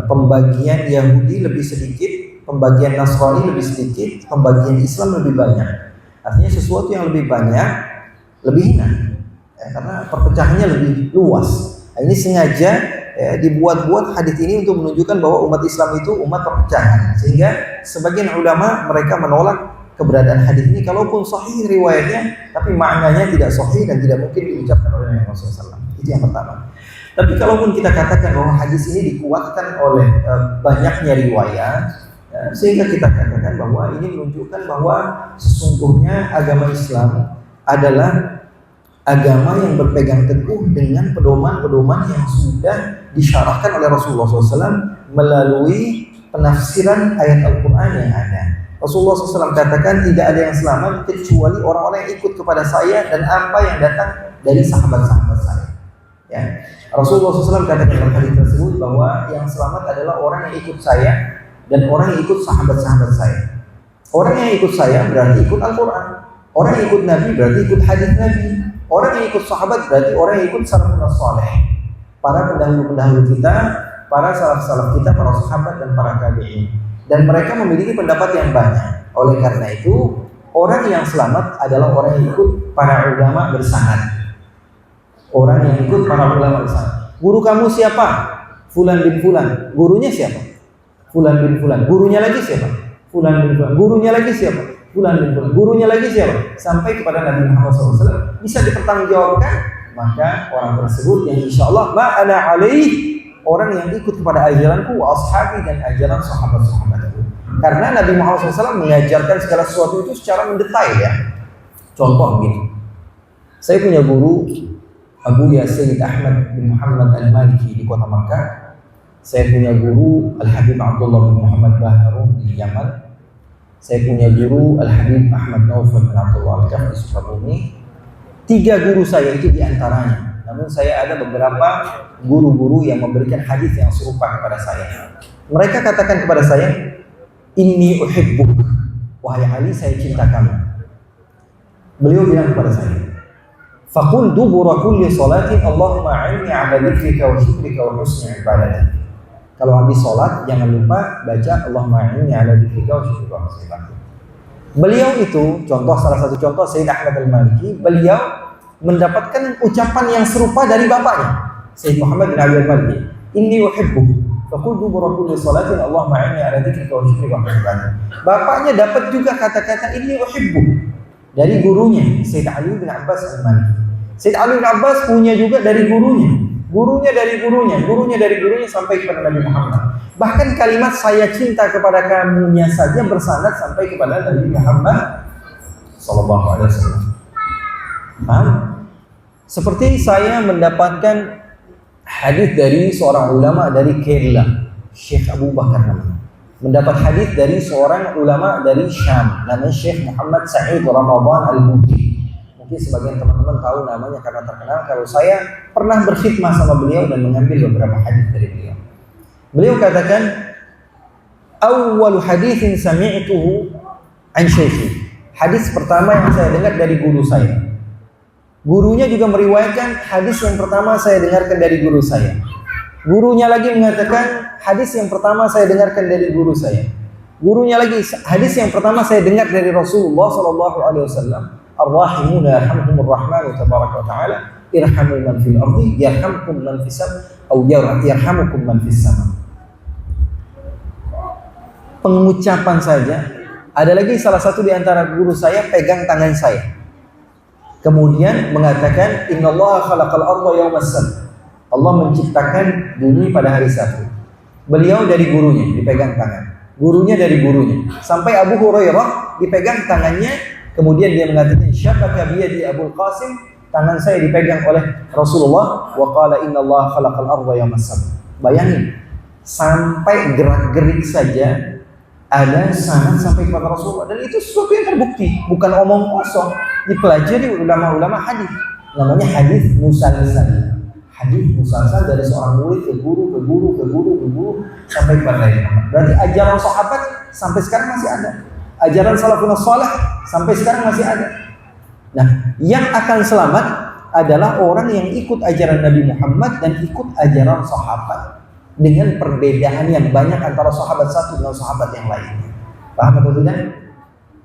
A: pembagian Yahudi lebih sedikit, pembagian Nasrani lebih sedikit, pembagian Islam lebih banyak. Artinya sesuatu yang lebih banyak lebih hina, ya, karena perpecahannya lebih luas. Nah, ini sengaja dibuat-buat hadis ini untuk menunjukkan bahwa umat Islam itu umat perpecahan, sehingga sebagian ulama mereka menolak keberadaan hadis ini, kalaupun sahih riwayatnya, tapi maknanya tidak sahih dan tidak mungkin diucapkan oleh Rasulullah SAW. Itu yang pertama. Tapi kalaupun kita katakan bahwa hadis ini dikuatkan oleh banyaknya riwayat, sehingga kita katakan bahwa ini menunjukkan bahwa sesungguhnya agama Islam adalah agama yang berpegang teguh dengan pedoman-pedoman yang sudah disyarahkan oleh Rasulullah SAW melalui penafsiran ayat Al-Quran yang ada. Rasulullah SAW katakan tidak ada yang selamat kecuali orang-orang yang ikut kepada saya dan apa yang datang dari sahabat-sahabat saya. Ya. Rasulullah SAW katakan dalam hadis tersebut bahwa yang selamat adalah orang yang ikut saya dan orang yang ikut sahabat-sahabat saya. Orang yang ikut saya berarti ikut Al-Quran. Orang yang ikut Nabi berarti ikut hadis Nabi. Orang yang ikut sahabat berarti orang yang ikut salafun saleh. Para pendahulu-pendahulu kita, para salaf-salaf kita, para sahabat dan para tabi'in. Dan mereka memiliki pendapat yang banyak. Oleh karena itu, orang yang selamat adalah orang yang ikut para ulama bersanad. Orang yang ikut para ulama bersanad. Guru kamu siapa? Fulan bin Fulan. Gurunya siapa? Fulan bin Fulan. Gurunya lagi siapa? Fulan bin Fulan. Gurunya lagi siapa? Fulan bin Fulan. Gurunya lagi siapa? Sampai kepada Nabi Muhammad SAW bisa dipertanggungjawabkan. Maka orang tersebut yang insya Allah ma'ana alaih, orang yang ikut kepada ajaranku wa ashabi dan ajaran sahabat-sahabatku. Karena Nabi Muhammad SAW mengajarkan segala sesuatu itu secara mendetail, ya. Contoh begini. Saya punya guru Abu Yasin Ahmad bin Muhammad Al-Maliki di kota Makkah. Saya punya guru Al-Habib Abdullah bin Muhammad Baharun di Yaman. Saya punya guru Al-Habib Ahmad Naufal bin Abdullah Al-Kaf di Sukabumi. 3 guru saya itu diantaranya. Namun saya ada beberapa guru-guru yang memberikan hadis yang serupa kepada saya. Mereka katakan kepada saya, "Inni uhibbuk." Wahai Ali, saya cinta kamu. Beliau bilang kepada saya, "Faqul dubura kulli salatin Allahumma a'inni 'ala dzikrika wa syukrika wa husni ibadatik." Kalau habis salat jangan lupa baca Allahumma a'inni 'ala dzikrika wa syukrika wa husni ibadatik. Beliau itu, salah satu contoh Sayyid Ahmad Al-Maliki, beliau mendapatkan ucapan yang serupa dari bapaknya Sayyid Muhammad bin Abi Al-Maliki, "Inni uhibbuk faqul dubura kulli salatin Allahumma a'inni 'ala dzikrika wa syukrika wa husni ibadatik." Bapaknya dapat juga kata-kata "inni uhibbuk" dari gurunya Sayyid Ali bin Abbas Al-Maliki. Sayyid Ali bin Abbas punya juga dari gurunya dari gurunya sampai kepada Nabi Muhammad. Bahkan kalimat "saya cinta kepada kamunya" saja bersanad sampai kepada Nabi Muhammad sallallahu alaihi wasallam. Paham? Seperti saya mendapatkan hadis dari seorang ulama dari Kerala, Syekh Abu Bakar namanya. mendapat hadis dari seorang ulama dari Syam, namanya Syekh Muhammad Sa'id Ramadan Al-Muti. Mungkin sebagian teman-teman tahu namanya karena terkenal. Kalau saya pernah berkhidmah sama beliau dan mengambil beberapa hadis dari beliau. Beliau katakan, awwalu haditsin sami'tuhu an syaikhi. Hadis pertama yang saya dengar dari guru saya. Gurunya juga meriwayatkan hadis yang pertama saya dengarkan dari guru saya. Gurunya lagi mengatakan hadis yang pertama saya dengarkan dari guru saya. Gurunya lagi hadis yang pertama saya dengar dari Rasulullah sallallahu alaihi wasallam. Ar-rahimuna yarhamhumur rahmanu tabaraka wa ta'ala. Irhamu man fil ardi yarhamkum man fis sama atau yarhamukum man fis sama. Pengucapan saja. Ada lagi salah satu di antara guru saya pegang tangan saya. Kemudian mengatakan innallaha khalaqal arda yaumas sabt. Allah menciptakan bumi pada hari Sabtu. Beliau dari gurunya dipegang tangan. Gurunya dari gurunya. Sampai Abu Hurairah dipegang tangannya, kemudian dia mengatakan syabaka biyadi Abul Qasim, tangan saya dipegang oleh Rasulullah wa qala innallaha khalaqal arda yaumas sabt. Bayangin, sampai gerak-gerik saja ada sanad sampai kepada Rasulullah, dan itu sesuatu yang terbukti, bukan omong kosong, dipelajari ulama-ulama hadis. Namanya hadis musalsal. Hadis musalsal dari seorang murid ke guru sampai kepada Nabi Muhammad. Berarti ajaran sahabat sampai sekarang masih ada. Ajaran salafun salih sampai sekarang masih ada. Nah, yang akan selamat adalah orang yang ikut ajaran Nabi Muhammad dan ikut ajaran sahabat. Dengan perbedaan yang banyak antara sahabat satu dengan sahabat yang lainnya. Paham atau tidak?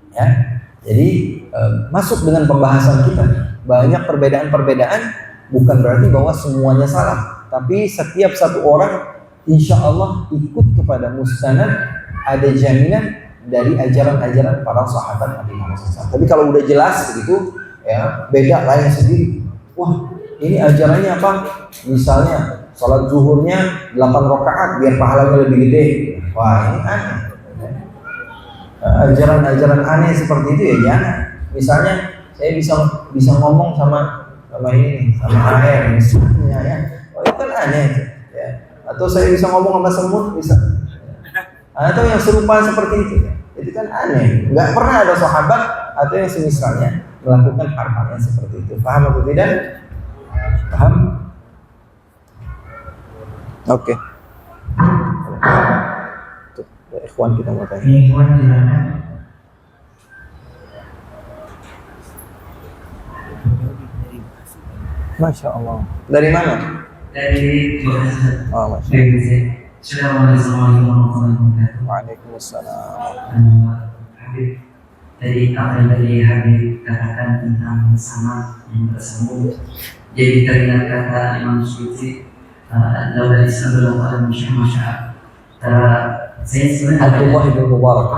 A: Ya. Jadi masuk dengan pembahasan kita. Banyak perbedaan-perbedaan bukan berarti bahwa semuanya salah. Tapi setiap satu orang insya Allah ikut kepada mustanad, ada jaminan dari ajaran-ajaran para sahabat Nabi Muhammad SAW. Tapi kalau udah jelas begitu, ya beda lain sendiri. Wah, ini ajarannya apa? Misalnya salat zuhurnya 8 rakaat biar pahalanya lebih gede. Wah, ini aneh. Ajaran-ajaran aneh seperti itu ya jangan. Misalnya saya bisa ngomong sama ini, sama air misalnya ya. Oh, itu kan aneh ya. Atau saya bisa ngomong sama semut bisa. Atau yang serupa seperti itu ya. Itu kan aneh. Enggak pernah ada sahabat atau yang semisalnya melakukan hal-hal yang seperti itu. Paham atau tidak? Paham? Oke. Tuh, ikhwan kita mau tanya.
B: Ikhwan silakan.
A: Masya Allah. Dari mana?
B: Dari Jakarta.
A: Oh, Masya Allah.
B: Dari Assalamualaikum warahmatullahi wabarakatuh.
A: Waalaikumsalam.
B: Habib, tadi apa yang tadi Habib katakan tentang sama yang bersambung. Jadi teringat kata Imam Suyuti, laula Islam belum ada masyarakat. Saya sebenarnya
A: Abdullah bin Mubarak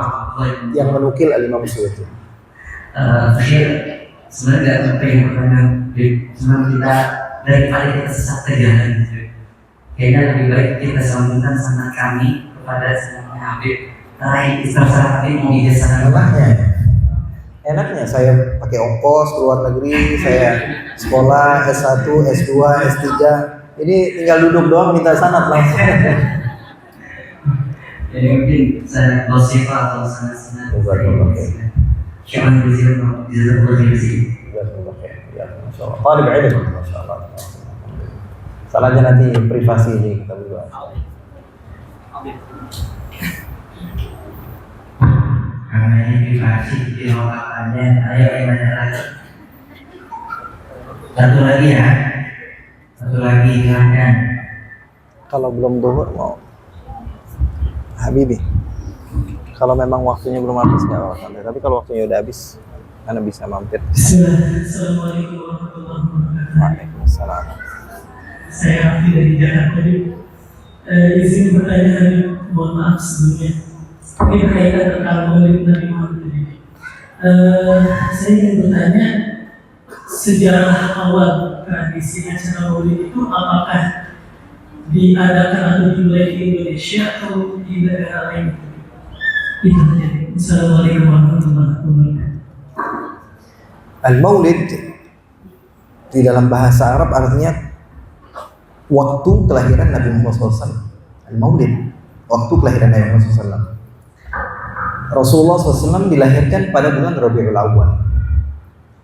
A: yang menukil Al-Imam Suyuti.
B: Akhir sebenarnya apa yang bertanya, sebenarnya kita daripada kita sesat ke jalan gitu. Kayaknya lebih baik kita sambungkan sanad kami kepada sanadnya Habib. Terserah Habib mau ijazah
A: Enaknya saya pakai ongkos ke luar negeri, saya sekolah S1, S2, S3. Ini tinggal duduk doang minta sanad langsung.
B: Jadi mungkin saya wasifah atau sanad-sanad. Syukur bersyukur
A: Jazakallah khair. Ya, masyaallah. Talib ilmu, masyaallah. Salahnya nanti privasi ini kita berdua.
B: Karena ini privasi di lokakannya, ayo banyak lagi. Satu lagi ya, satu lagi silahkan.
A: Kalau belum duhur mau Habibi. Kalau memang waktunya belum habis nggak apa-apa. Tapi kalau waktunya udah habis, Anda bisa mampir.
B: Assalamualaikum warahmatullahi wabarakatuh.
A: Waalaikumsalam.
B: Saya Hafiz dari Jakarta. Izin bertanya, mohon maaf sebelumnya. Ini berkaitan tentang Maulid Nabi Muhammad ini. Saya ingin bertanya, sejarah awal tradisi acara Maulid itu apakah diadakan atau dimulai di Indonesia atau di negara lain? Itu saja. Assalamualaikum warahmatullahi wabarakatuh.
A: Al-Maulid di dalam bahasa Arab artinya waktu kelahiran Nabi Muhammad SAW. Al-Maulid, waktu kelahiran Nabi Muhammad SAW. Rasulullah SAW dilahirkan pada bulan Rabiul Awal.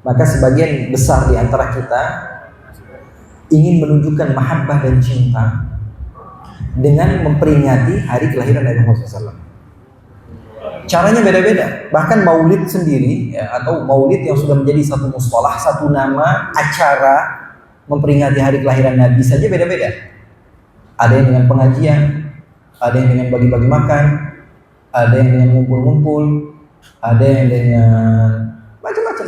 A: Maka sebagian besar di antara kita ingin menunjukkan mahabbah dan cinta dengan memperingati hari kelahiran Nabi Muhammad SAW. Caranya beda-beda. Bahkan maulid sendiri ya, atau maulid yang sudah menjadi satu mustalah, satu nama acara memperingati hari kelahiran Nabi saja beda-beda. Ada yang dengan pengajian, ada yang dengan bagi-bagi makan, ada yang dengan ngumpul-ngumpul, ada yang dengan macam-macam.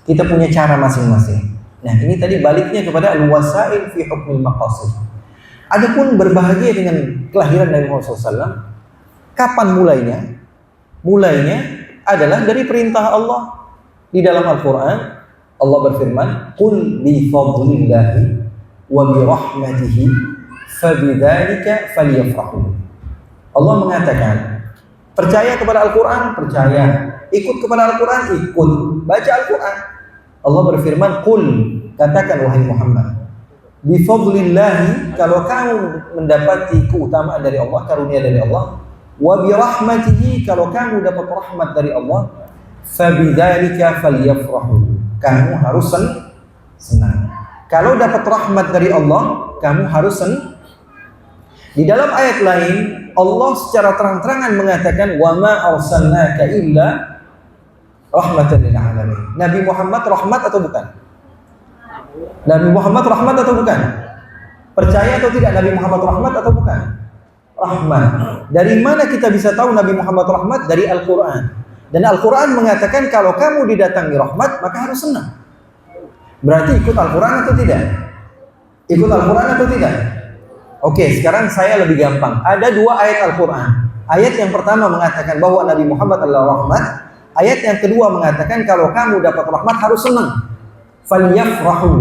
A: Kita punya cara masing-masing. Nah, ini tadi baliknya kepada al-wasail fi hukmil maqasid. Adapun berbahagia dengan kelahiran Nabi Muhammad SAW, kapan mulainya? Mulainya adalah dari perintah Allah di dalam Al-Quran. Allah berfirman, "Qul bi fadlillahi wa bi rahmatihi fabidzalika falyafrahu." Allah mengatakan, percaya kepada Al-Quran, percaya. Ikut kepada Al-Quran, ikut. Baca Al-Quran. Allah berfirman, "Qul," katakan wahai Muhammad, "bi fadlillahi," kalau kamu mendapati keutamaan dari Allah, karunia dari Allah, "wa bi rahmatihi," kalau kamu dapat rahmat dari Allah, fabidzalika falyafrahu, kamu harus senang. Kalau dapat rahmat dari Allah, kamu harus senang. Di dalam ayat lain, Allah secara terang-terangan mengatakan, "Wa ma arsalnaka illa rahmatan lil alamin." Nabi Muhammad rahmat atau bukan? Nabi Muhammad rahmat atau bukan? Percaya atau tidak Nabi Muhammad rahmat atau bukan? Rahmat. Dari mana kita bisa tahu Nabi Muhammad rahmat? Dari Al-Quran. Dan Al-Quran mengatakan kalau kamu didatangi rahmat, maka harus senang. Berarti ikut Al-Quran atau tidak? Ikut Al-Quran atau tidak? Oke, sekarang saya lebih gampang. Ada dua ayat Al-Quran. Ayat yang pertama mengatakan bahwa Nabi Muhammad adalah rahmat. Ayat yang kedua mengatakan kalau kamu dapat rahmat harus senang. Falyafrahu,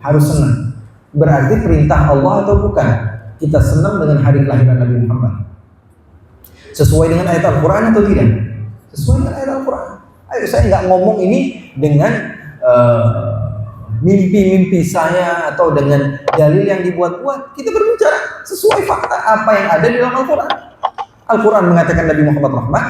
A: harus senang. Berarti perintah Allah atau bukan? Kita senang dengan hari kelahiran Nabi Muhammad. Sesuai dengan ayat Al-Quran atau tidak? Sesuai dengan ayat Al-Quran. Ayo, saya nggak ngomong ini dengan mimpi-mimpi saya atau dengan dalil yang dibuat-buat. Kita berbicara sesuai fakta apa yang ada di dalam Al-Quran. Al-Quran mengatakan Nabi Muhammad rahmat.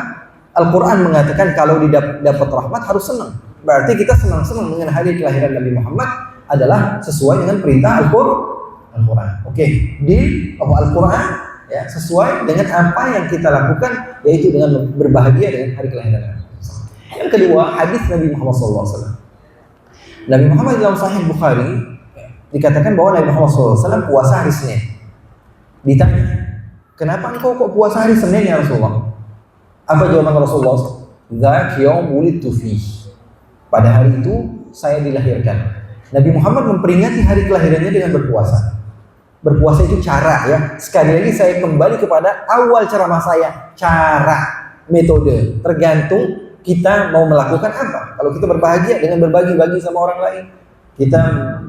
A: Al-Quran mengatakan kalau dapat rahmat harus senang. Berarti kita senang-senang dengan hari kelahiran Nabi Muhammad adalah sesuai dengan perintah Al-Quran. Oke, di Al-Quran ya, sesuai dengan apa yang kita lakukan, yaitu dengan berbahagia dengan hari kelahiran Nabi. Yang kedua, hadis Nabi Muhammad SAW. Nabi Muhammad dalam Sahih Bukhari dikatakan bahwa Nabi Muhammad SAW puasa hari Senin. Ditanya, kenapa engkau kok puasa hari Senin ya Rasulullah? Apa jawaban Rasulullah? Dzaka yaum wulidtu fihi. Pada hari itu saya dilahirkan. Nabi Muhammad memperingati hari kelahirannya dengan berpuasa. Berpuasa itu cara ya. Sekali lagi saya kembali kepada awal ceramah saya. Cara, metode. Tergantung kita mau melakukan apa. Kalau kita berbahagia dengan berbagi-bagi sama orang lain. Kita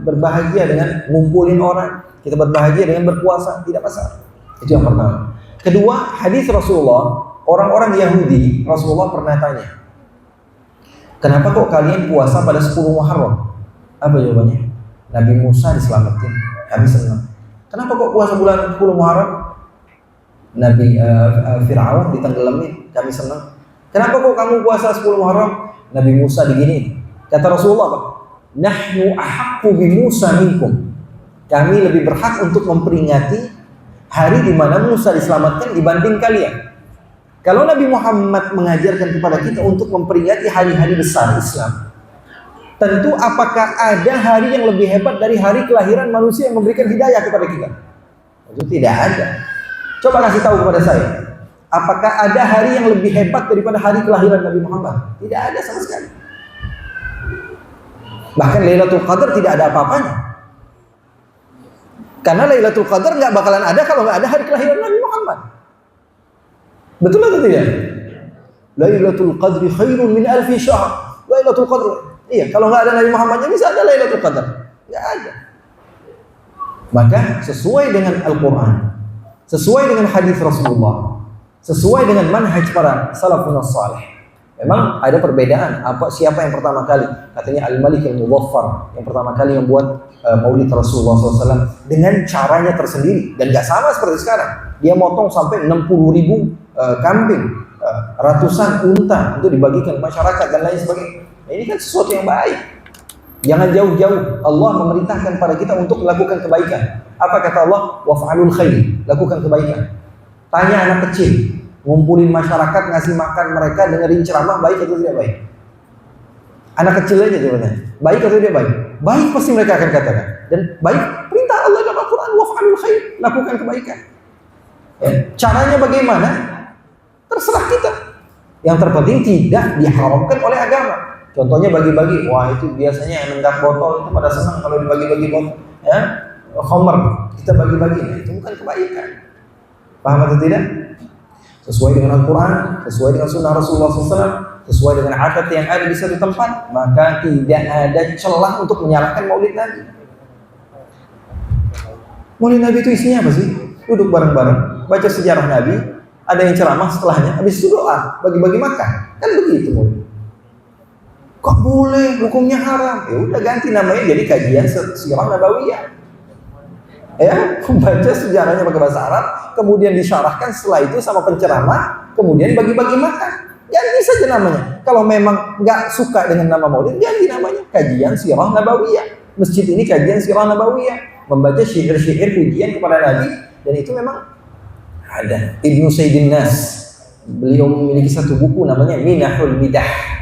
A: berbahagia dengan ngumpulin orang. Kita berbahagia dengan berpuasa. Tidak masalah. Itu yang pertama. Kedua, hadis Rasulullah. Orang-orang Yahudi, Rasulullah pernah tanya, kenapa kok kalian puasa pada 10 Muharram? Apa jawabannya? Nabi Musa diselamatin, kami senang. Kenapa kok puasa bulan 10 Muharram? Nabi Fir'aun ditenggelamin, kami senang. Kenapa kok kamu puasa 10 Muharram? Nabi Musa diginiin. Kata Rasulullah apa? Nahnu ahaqqu bi Musa minkum. Kami lebih berhak untuk memperingati hari di mana Musa diselamatkan dibanding kalian. Kalau Nabi Muhammad mengajarkan kepada kita untuk memperingati hari-hari besar Islam, tentu apakah ada hari yang lebih hebat dari hari kelahiran manusia yang memberikan hidayah kepada kita? Itu tidak ada. Coba kasih tahu kepada saya, apakah ada hari yang lebih hebat daripada hari kelahiran Nabi Muhammad? Tidak ada sama sekali. Bahkan Lailatul Qadar tidak ada apa-apanya. Karena Lailatul Qadar nggak bakalan ada kalau nggak ada hari kelahiran Nabi Muhammad. Betul atau tidak? Lailatul Qadri khairun min alfi syahr. Lailatul Qadr. Iya, kalau nggak ada Nabi Muhammadnya bisa ada Lailatul Qadar. Nggak ada. Maka sesuai dengan Al-Quran, sesuai dengan hadis Rasulullah, sesuai dengan manhaj para salafun salih. Memang ada perbedaan. Siapa yang pertama kali? Katanya Al-Malik Al-Muzaffar yang pertama kali membuat Maulid Rasulullah SAW dengan caranya tersendiri dan nggak sama seperti sekarang. Dia motong sampai 60.000 kambing ratusan unta untuk dibagikan masyarakat dan lain sebagainya. Nah, ini kan sesuatu yang baik. Jangan jauh-jauh. Allah memerintahkan pada kita untuk melakukan kebaikan. Apa kata Allah? Waf'alul khair, lakukan kebaikan. Tanya anak kecil, ngumpulin masyarakat, ngasih makan mereka, dengerin ceramah, baik atau tidak baik? Anak kecil aja coba tanya, baik atau tidak baik? Baik pasti mereka akan katakan. Dan baik, perintah Allah dalam Al-Quran, waf'alul khair, lakukan kebaikan. Ya. Caranya bagaimana? Terserah kita. Yang terpenting tidak diharamkan oleh agama. Contohnya bagi-bagi, wah itu biasanya yang nenggak botol itu pada senang kalau dibagi-bagi botol, ya, khamr, kita bagi-bagi, nah, itu bukan kebaikan. Paham atau tidak? Sesuai dengan Al-Quran, sesuai dengan Sunnah Rasulullah SAW, sesuai dengan adat yang ada di satu tempat, maka tidak ada celah untuk menyalahkan Maulid Nabi. Maulid Nabi itu isinya apa sih? Duduk bareng-bareng, baca sejarah Nabi, ada yang ceramah setelahnya, habis itu doa, bagi-bagi makan, kan begitu Maulid. Kok boleh, hukumnya haram? Ya udah ganti namanya jadi kajian sirah nabawiyah. Ya, baca sejarahnya pakai bahasa Arab, kemudian disyarahkan setelah itu sama penceramah, kemudian bagi-bagi makan. Ganti saja namanya. Kalau memang nggak suka dengan nama Maulid, ganti namanya kajian sirah nabawiyah. Masjid ini kajian sirah nabawiyah, membaca syair-syair pujian kepada Nabi, dan itu memang ada. Ibnu Sayyidin Nas, beliau memiliki satu buku namanya Minahul Midah.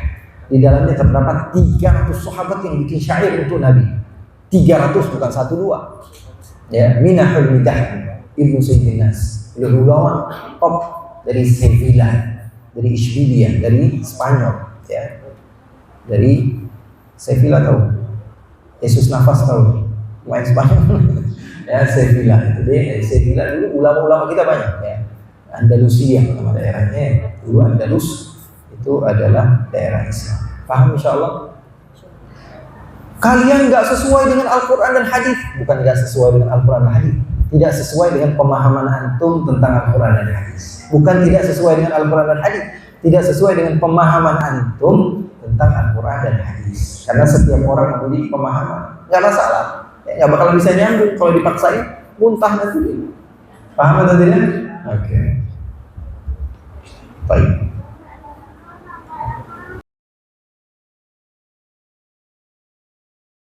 A: Di dalamnya terdapat 300 sahabat yang bikin syair untuk Nabi. 300 bukan 1-2. Ya, Minahul Midah Ibnu Sayyidin Nas. Beliau ulama top dari Sevilla, dari Ishbilia, dari Spanyol, ya. Dari Sevilla tahu. Yesus Nafas tahu. Main Spanyol. Ya, Sevilla. Itu dia dari Sevilla dulu ulama-ulama kita banyak, ya. Andalusia nama daerahnya. Dulu Andalus itu adalah daerah Islam. Paham insyaallah? Kalian nggak sesuai dengan Al-Quran dan Hadis, bukan nggak sesuai dengan Al-Quran dan Hadis, tidak sesuai dengan pemahaman antum tentang Al-Quran dan Hadis. Bukan tidak sesuai dengan Al-Quran dan Hadis, tidak sesuai dengan pemahaman antum tentang Al-Quran dan Hadis. Karena setiap orang memiliki pemahaman, nggak masalah, ya, nggak bakal bisa nyambung kalau dipaksain, muntah nanti. Paham atau tidak? Oke. Baik.